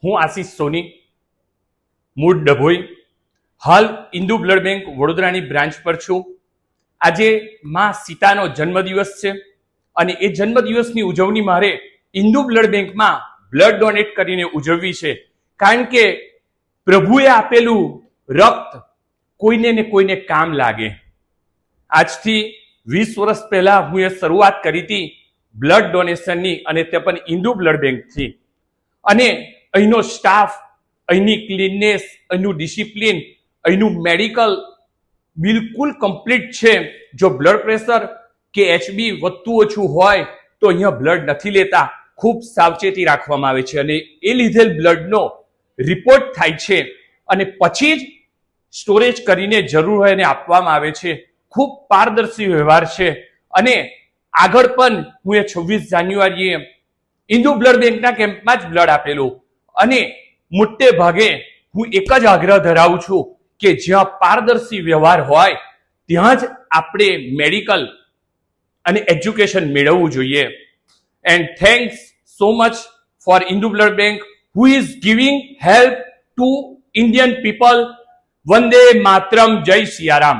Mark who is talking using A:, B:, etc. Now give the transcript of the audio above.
A: હું આશીષ સોની, મૂળ ડભોઈ, હાલ ઇન્દુ બ્લડ બેંક વડોદરાની બ્રાન્ચ પર છું. આજે માં સીતાનો જન્મદિવસ છે અને એ જન્મદિવસની ઉજવણી મારે ઇન્દુ બ્લડ બેંકમાં બ્લડ ડોનેટ કરીને ઉજવવી છે. કારણ કે પ્રભુએ આપેલું રક્ત કોઈને ને કોઈને કામ લાગે. આજથી 20 વર્ષ પહેલા હું એ શરૂઆત કરી હતી બ્લડ ડોનેશનની, અને તે પણ ઇન્દુ બ્લડ બેંકથી. અને અહીંનો સ્ટાફ, અહીંની ક્લીનનેસ, અહીંનું ડિસિપ્લિન, અહીંનું મેડિકલ બિલકુલ કમ્પ્લીટ છે. જો બ્લડ પ્રેશર કે HB વધતું ઓછું હોય તો અહીંયા બ્લડ નથી લેતા. ખૂબ સાવચેતી રાખવામાં આવે છે અને એ લીધેલ બ્લડનો રિપોર્ટ થાય છે અને પછી જ સ્ટોરેજ કરીને જરૂર હોય એને આપવામાં આવે છે. ખૂબ પારદર્શી વ્યવહાર છે. અને આગળ પણ હું એ 26 જાન્યુઆરીએ ઇન્દુ બ્લડ બેંકના કેમ્પમાં જ બ્લડ આપેલું. અને મોટે ભાગે હું એક જ આગ્રહ ધરાવું છું કે જ્યાં પારદર્શી વ્યવહાર હોય ત્યાં જ આપણે મેડિકલ અને એજ્યુકેશન મેળવવું જોઈએ. And thanks so much for Indu blood bank who is giving help to Indian people. Vande Mataram, જય સિયારામ.